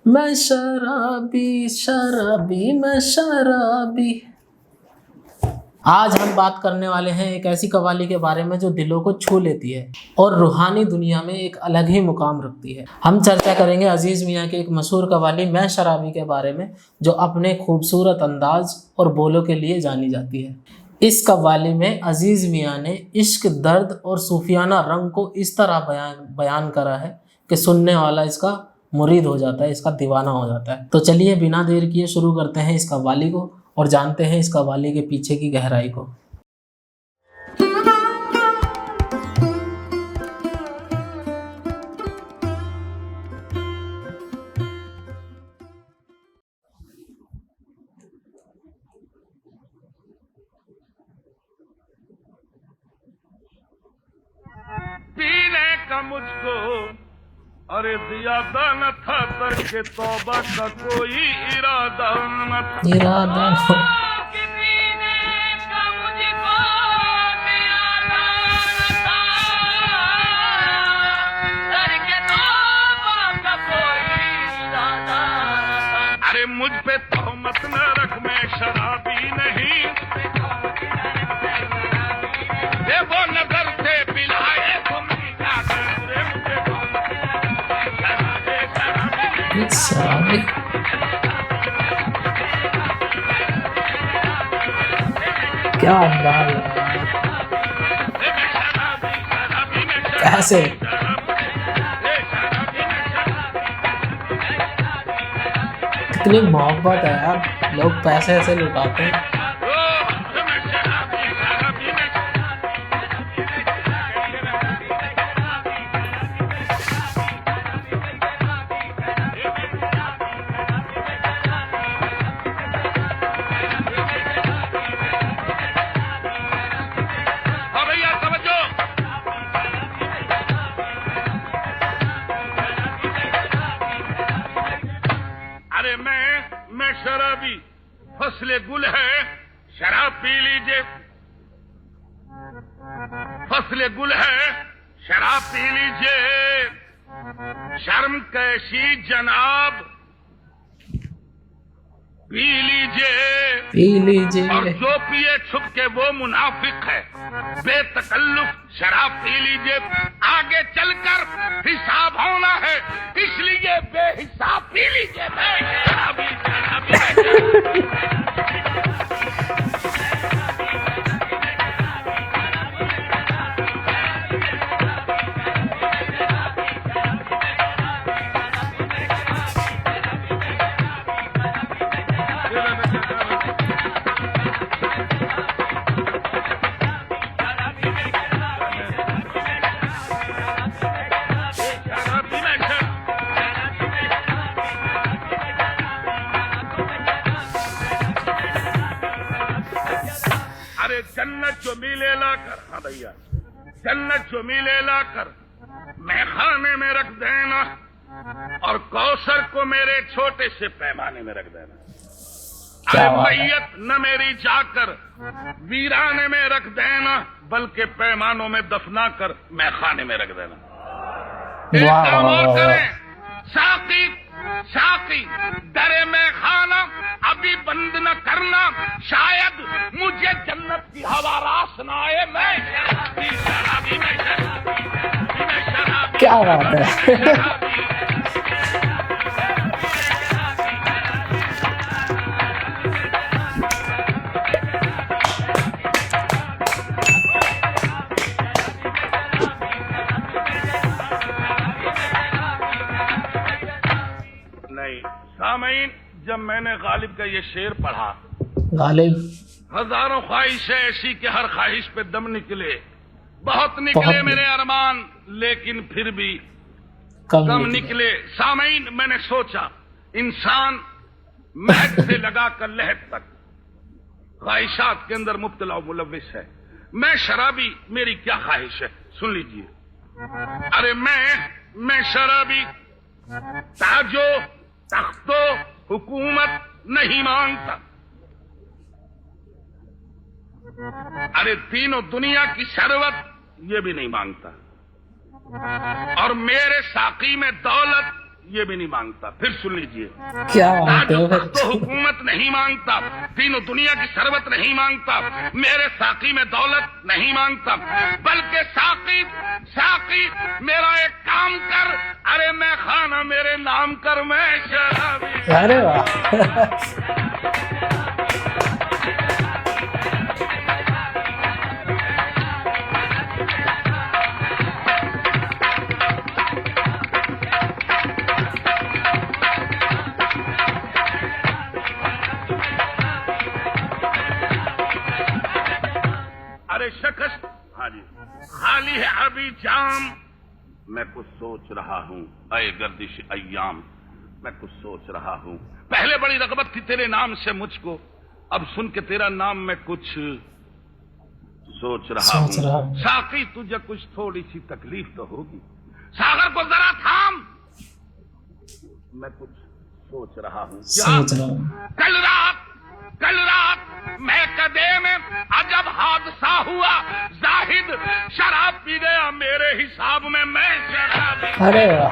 मैं शराबी शराबी मैं शराबी। आज हम बात करने वाले हैं एक ऐसी कव्वाली के बारे में जो दिलों को छू लेती है और रूहानी दुनिया में एक अलग ही मुकाम रखती है। हम चर्चा करेंगे अजीज़ मियाँ की एक मशहूर कव्वाली मैं शराबी के बारे में, जो अपने खूबसूरत अंदाज और बोलों के लिए जानी जाती है। इस कव्वाली में अजीज़ मियाँ ने इश्क, दर्द और सूफियाना रंग को इस तरह बयान करा है कि सुनने वाला इसका मुरीद हो जाता है, इसका दीवाना हो जाता है। तो चलिए बिना देर किए शुरू करते हैं इस कव्वाली को और जानते हैं इस कव्वाली के पीछे की गहराई को। पीने का मुझको अरे ज्यादा न था, करके तौबा का कोई इरादा न था। इरादा कि पीने का मुझको ज्यादा न था, करके तौबा का कोई इरादा न था। अरे मुझ पे तोहमत न रख, मैं शराबी नहीं। ये वो नजर से पिलाए तुम शराबी। क्या अंदाज है, कैसे कितनी मोहब्बत है यार, लोग पैसे ऐसे लुटाते हैं। मैं शराबी, फसले गुल है, शराब पी लीजिए। फसले गुल है, शराब पी लीजिए। शर्म कैसी जनाब, पी लीजिए। और जो पिए छुप के वो मुनाफिक है। बेतकल्लुफ शराब पी लीजिए, आगे चलकर हिसाब होना है, इसलिए बेहिसाब पी लीजिए। शराबी जन्नत जो मिले लाकर, हाँ भैया, जन्नत जो मिले लाकर मैं खाने में रख देना, और कौसर को मेरे छोटे से पैमाने में रख देना। अरे मैयत न मेरी जाकर वीराने में रख देना, बल्कि पैमानों में दफना कर मैं खाने में रख देना। एक काम और करें, साकी साकी दरे में खाना अभी बंद न करना, शायद मुझे जन्नत की हवा रास न आए। मैं शराबी शराबी मैं शराबी मैं शराबी। क्या बात है। नहीं सामीन, जब मैंने गालिब का ये शेर पढ़ा, गालिब हजारों ख्वाहिशें ऐसी कि हर ख्वाहिश पे दम निकले, बहुत निकले मेरे अरमान, लेकिन फिर भी कम निकले। सामीन, मैंने सोचा इंसान महक से लगाकर लहद तक ख्वाहिशात के अंदर मुब्तला मुलविस है। मैं शराबी, मेरी क्या ख्वाहिश है, सुन लीजिए। अरे मैं शराबी ताजो तख्तो हुकूमत नहीं मांगता, अरे तीनों दुनिया की शरवत ये भी नहीं मांगता, और मेरे साकी में दौलत ये भी नहीं मांगता। फिर सुन लीजिए, क्या मांगते हो फिर? तो हुकूमत नहीं मांगता, तीनों दुनिया की शरबत नहीं मांगता, मेरे साकी में दौलत नहीं मांगता, बल्कि साकी साकी मेरा एक काम कर, अरे मैं खाना मेरे नाम कर, मैं शराबी। अरे वाह। अरे शकस, हाँ जी, खाली है अभी जाम, मैं कुछ सोच रहा हूँ, अय गर्दिश अय्याम, मैं कुछ सोच रहा हूँ। पहले बड़ी रगबत थी तेरे नाम से मुझको, अब सुन के तेरा नाम मैं कुछ सोच रहा हूँ। साकी तुझे कुछ थोड़ी सी तकलीफ तो होगी, सागर को जरा थाम, मैं कुछ सोच रहा हूँ। कल रात मैं कदे में अजब हादसा हुआ, जाहिद शराब पी गया मेरे हिसाब में, मैं शराबी। अरे वाह।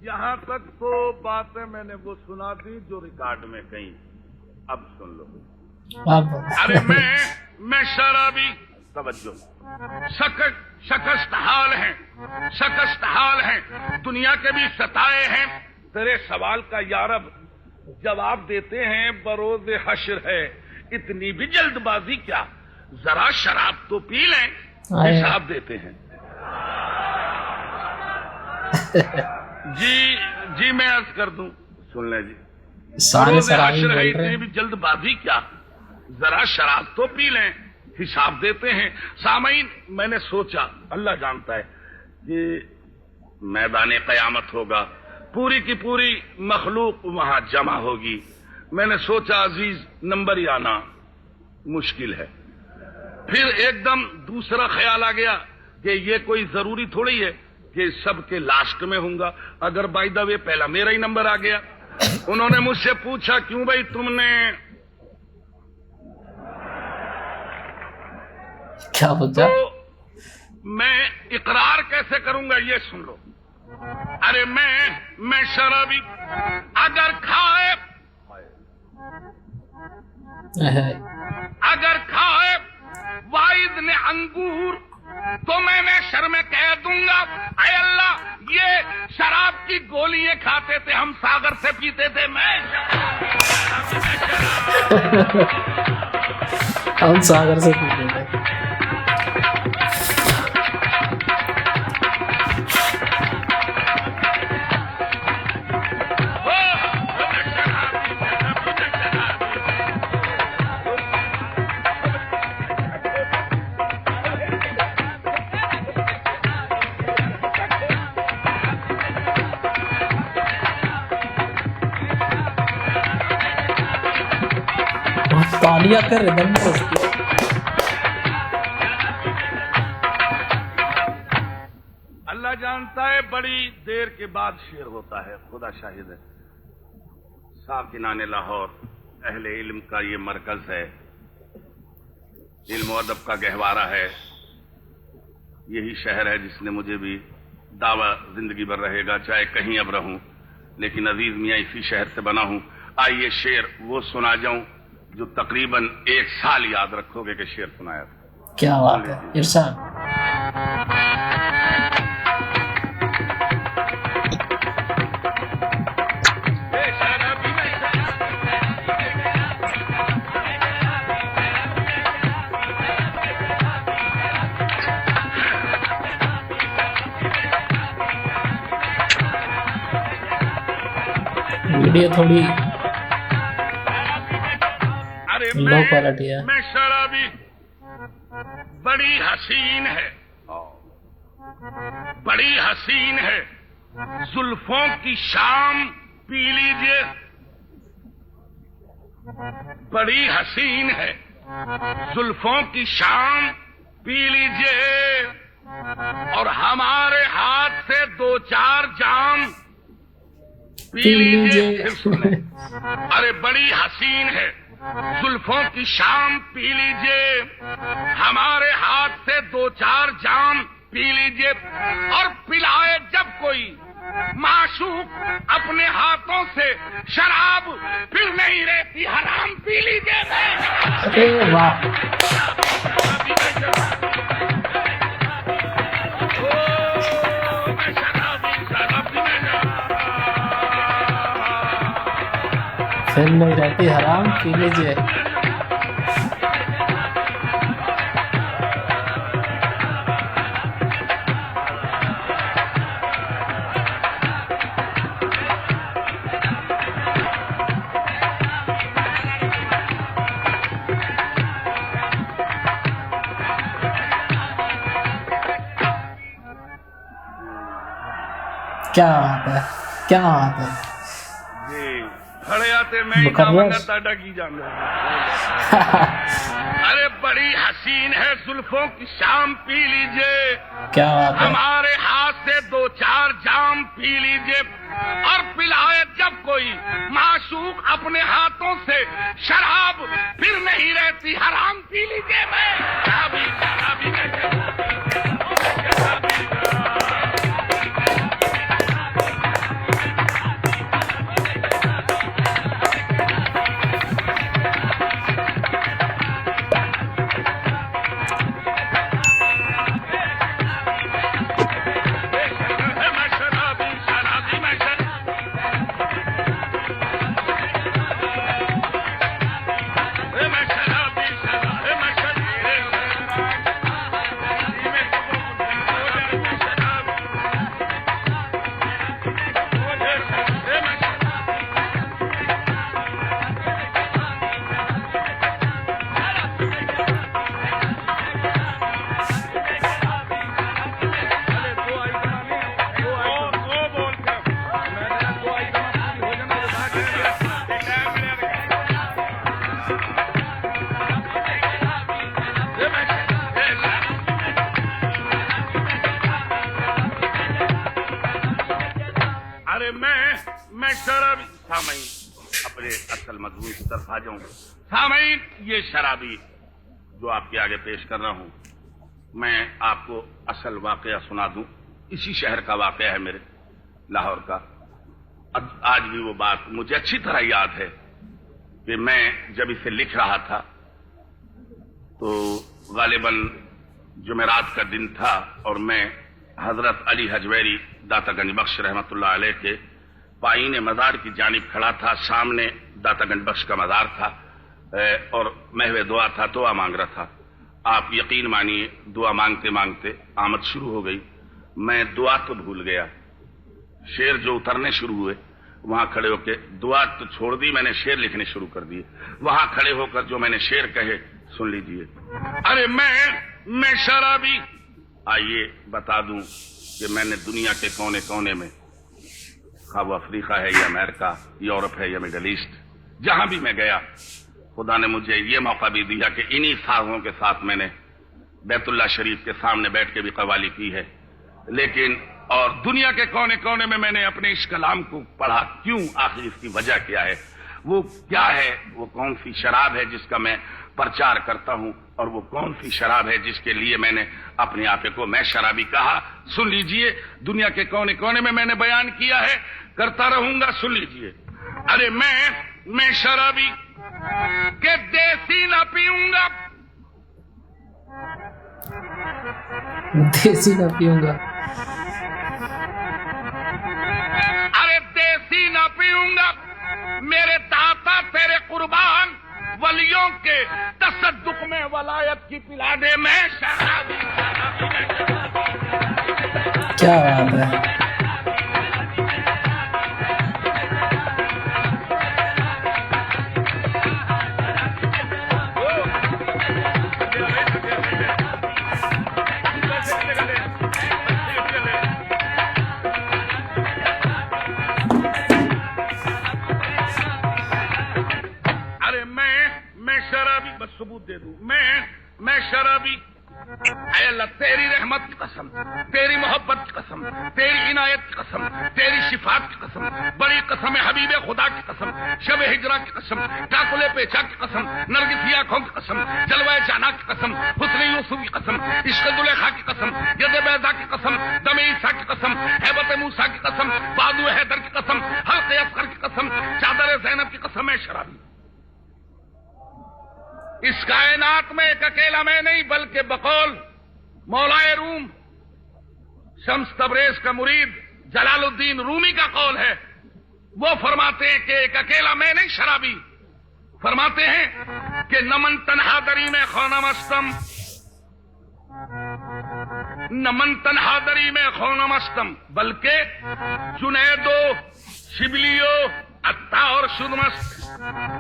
यहाँ तक तो बातें मैंने वो सुना दी जो रिकॉर्ड में कही, अब सुन लो। अरे मैं शराबी, तवज्जो, शकस्त हाल है, दुनिया के भी सताए हैं, तेरे सवाल का यारब जवाब देते हैं बरोज हश्र है, इतनी भी जल्दबाजी क्या, जरा शराब तो पी लें, हिसाब देते हैं। जी मैं अर्ज कर दूं, सुन ले जी, सारे शराबी बोल रहे इतनी भी जल्दबाजी क्या, जरा शराब तो पी लें, हिसाब देते हैं। सामईन, मैंने सोचा, अल्लाह जानता है कि मैदान कयामत होगा, पूरी की पूरी मखलूक वहां जमा होगी, मैंने सोचा अजीज नंबर ही आना मुश्किल है। फिर एकदम दूसरा ख्याल आ गया कि ये कोई जरूरी थोड़ी है कि सबके लास्ट में होऊंगा, अगर बाय द वे पहला मेरा ही नंबर आ गया। उन्होंने मुझसे पूछा, क्यों भाई तुमने क्या पूछा? तो मैं इकरार कैसे करूंगा, ये सुन लो। अरे मैं शराबी, अगर खाए वाइद ने अंगूर तो मैं शर में कह दूंगा, अय अल्लाह ये शराब की गोलियां खाते थे, हम सागर से पीते थे, हम सागर से पीते थे। तालियां कर रिदम में बजती है। अल्लाह जानता है, बड़ी देर के बाद शेर होता है, खुदा शाहिद है। साकिनाने लाहौर, अहले इल्म का ये मरकज है, इल्म और अदब का गहवारा है, यही शहर है जिसने मुझे भी दावा जिंदगी भर रहेगा, चाहे कहीं अब रहूं, लेकिन अजीज मियाँ इसी शहर से बना हूं। आइए शेर वो सुना जाऊं जो तकरीबन 1 साल याद रखोगे कि शेर सुनाया था। क्या बात है, इरशाद। वीडियो थोड़ी अरे लो क्वालिटी है। मैं शराबी, बड़ी हसीन है, बड़ी हसीन है, जुल्फों की शाम पी लीजिए, बड़ी हसीन है, जुल्फों की शाम पी लीजिए, और हमारे हाथ से 2-4 जाम पी लीजिए। फिर सुने, अरे बड़ी हसीन है, जुल्फों की शाम पी लीजिए, हमारे हाथ से 2-4 जाम पी लीजिए, और पिलाए जब कोई माशूक अपने हाथों से शराब, फिर नहीं रहती हराम पी लीजिए। अरे वाह, फिर नहीं रहती हराम पी लीजिए। क्या बात है, क्या बात है। जी खड़े आते मैं ही टाटा की जान अरे बड़ी हसीन है, जुल्फों की शाम पी लीजिए, क्या बात है। हमारे हाथ से 2-4 जाम पी लीजिए, और पिलाए जब कोई माशूक अपने हाथों से शराब, फिर नहीं रहती हराम पी लीजिए। मैं शराबी, शराबी, मैं शराबी। सामईन अपने असल मजमून की तरफ आ जाऊं। सामईन ये शराबी जो आपके आगे पेश कर रहा हूं, मैं आपको असल वाकया सुना दूं। इसी शहर का वाकया है मेरे, लाहौर का। आज भी वो बात मुझे अच्छी तरह याद है कि मैं जब इसे लिख रहा था तो गालिबन जुमेरात का दिन था, और मैं हजरत अली हजवेरी दातागंज बख्श रहमतुल्लाह अलैह के पाईने मजार की जानिब खड़ा था। सामने दातागंज बख्श का मजार था और महवे दुआ था, दुआ मांग रहा था। आप यकीन मानिए दुआ मांगते मांगते आमद शुरू हो गई। मैं दुआ तो भूल गया, शेर जो उतरने शुरू हुए वहां खड़े होकर, दुआ तो छोड़ दी, मैंने शेर लिखने शुरू कर दिए। वहां खड़े होकर जो मैंने शेर कहे सुन लीजिए। अरे मैं शराबी, आइए बता दूं कि मैंने दुनिया के कोने कोने में, खा वो अफ्रीका है या अमेरिका, यूरोप है या मिडल ईस्ट, जहां भी मैं गया, खुदा ने मुझे ये मौका भी दिया कि इन्हीं साजों के साथ मैंने बैतुल्लाह शरीफ के सामने बैठ के भी कव्वाली की है। लेकिन और दुनिया के कोने कोने में मैंने अपने इस कलाम को पढ़ा। क्यों? आखिर इसकी वजह क्या है? वो क्या है? वो कौन सी शराब है जिसका मैं प्रचार करता हूं, और वो कौन सी शराब है जिसके लिए मैंने अपने आप को मैं शराबी कहा? सुन लीजिए, दुनिया के कोने कोने में मैंने बयान किया है, करता रहूंगा, सुन लीजिए। अरे मैं शराबी के देसी ना पीऊंगा, देसी ना पीऊंगा, अरे देसी ना पीऊंगा, मेरे दाता तेरे कुर्बान वलियों के तसद्दुक में वलायत की पिला दे। मैं शराबी, क्या बात है। मैं शराबी। ऐ अल्लाह तेरी रहमत की कसम, तेरी मोहब्बत की कसम, तेरी इनायत की कसम, तेरी शिफात की कसम, बड़ी कसम है हबीब खुदा की कसम, शब हिजरा की कसम, काकुले पेचा की कसम, नरगिसी आंखों की कसम, जलवाए जाना की कसम, हुस्न यूसुफ की कसम, इश्क दुलेखा की कसम, यद बैदा की कसम, दम ईसा की कसम, हैबत मूसा की कसम, बादू हैदर की कसम, हल्के असगर की कसम, चादर ज़ैनब की कसम है शराबी। इस कायनात में एक अकेला मैं नहीं बल्कि बकौल मौलाए रूम शम्स तबरेज का मुरीद जलालुद्दीन रूमी का कौल है। वो फरमाते हैं कि एक अकेला मैं नहीं शराबी, फरमाते हैं कि नमन तन्हा दरी में खौनमस्तम, नमन तन्हा दरी में खौनमस्तम, बल्कि जुनैदो शिबलियो अत्ता और शुदमस्त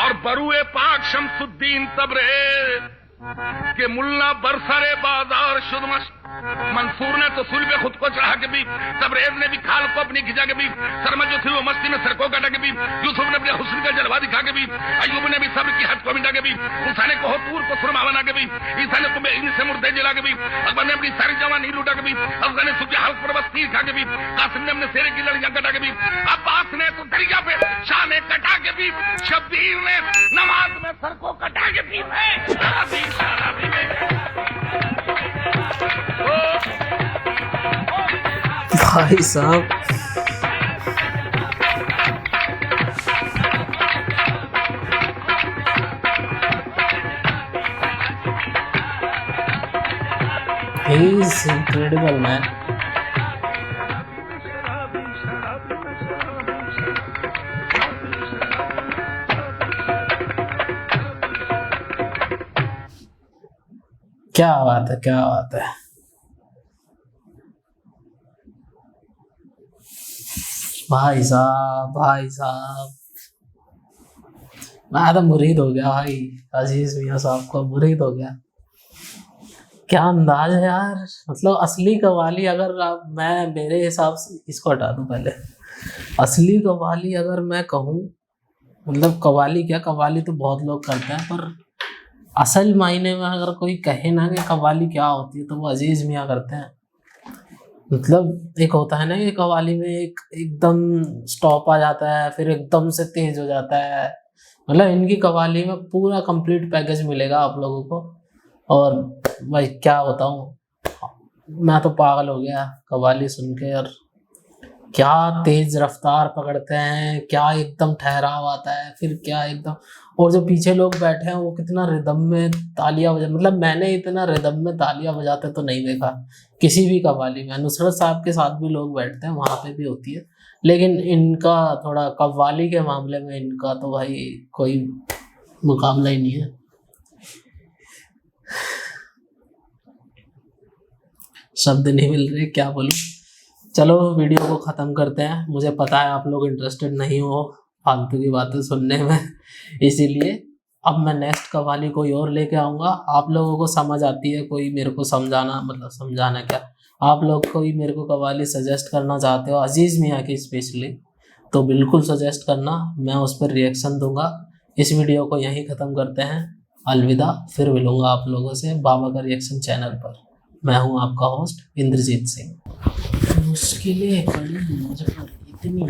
और बरुए पाक शमसुद्दीन तबरेज के मुल्ला बरसरे बाजार शुदमस्त। मंसूर ने तो सुल पे खुद को चढ़ा के भी, तबरेज ने भी खाल को अपनी खिंचा के भी, शर्मा जो थी वो मस्ती में सर को काटा के भी, यूसुफ ने अपने हुस्न का जलवा दिखा के भी, अय्यूब ने भी सब्र की हद को मिटा के भी, मूसा ने को तूर को सुरमा बना के भी, ईसा ने तुम्हें इनसे मुर्दे जला के भी, अकबर ने अपनी सारी जवानी लूटा के भी, अफगान ने सुबह हल्क पर बस तीर खा के भी, कासिम ने अपने सेरे की लड़ियां कटा के भी, अब्बास ने तो दरिया पे शाह ने कटा के भी, शब्बीर ने नमाज में सर को कटा के भी। भाई साहब he is incredible man। क्या बात है, क्या बात है। भाई साहब, भाई साहब, मैं तो मुरीद हो गया भाई, अजीज मियां साहब को मुरीद हो गया। क्या अंदाज है यार, मतलब असली कव्वाली अगर आप, मैं मेरे हिसाब से इसको हटा दूं पहले, असली कव्वाली अगर मैं कहूँ, मतलब कव्वाली क्या, कव्वाली तो बहुत लोग करते हैं, पर असल मायने में अगर कोई कहे ना कि कव्वाली क्या होती है तो वो अजीज मियां करते हैं। मतलब एक होता है ना कि कव्वाली में एक एकदम स्टॉप आ जाता है, फिर एकदम से तेज हो जाता है, मतलब इनकी कव्वाली में पूरा कंप्लीट पैकेज मिलेगा आप लोगों को। और भाई क्या बताऊँ, मैं तो पागल हो गया कव्वाली सुन के, और क्या तेज रफ्तार पकड़ते हैं, क्या एकदम ठहराव आता है, फिर क्या एकदम, और जो पीछे लोग बैठे हैं वो कितना रिदम में तालियां बजा, मतलब मैंने इतना रिदम में तालियां बजाते तो नहीं देखा किसी भी कव्वाली में। नुसरत साहब के साथ भी लोग बैठते हैं, वहाँ पे भी होती है, लेकिन इनका थोड़ा कव्वाली के मामले में इनका तो भाई कोई मुकाबला ही नहीं है। शब्द नहीं मिल रहे, क्या बोलूं। चलो वीडियो को ख़त्म करते हैं, मुझे पता है आप लोग इंटरेस्टेड नहीं हो फालतू की बातें सुनने में, इसीलिए अब मैं नेक्स्ट कव्वाली कोई और लेके आऊँगा। आप लोगों को समझ आती है, कोई मेरे को समझाना, मतलब समझाना क्या, आप लोग कोई मेरे को कव्वाली सजेस्ट करना चाहते हो अजीज़ मियाँ की स्पेशली, तो बिल्कुल सजेस्ट करना, मैं उस पर रिएक्शन दूंगा। इस वीडियो को यहीं ख़त्म करते हैं, अलविदा, फिर मिलूँगा आप लोगों से बाबा का रिएक्शन चैनल पर। मैं हूँ आपका होस्ट इंद्रजीत सिंह। मुश्किलें पड़ी मुझ पर इतनी,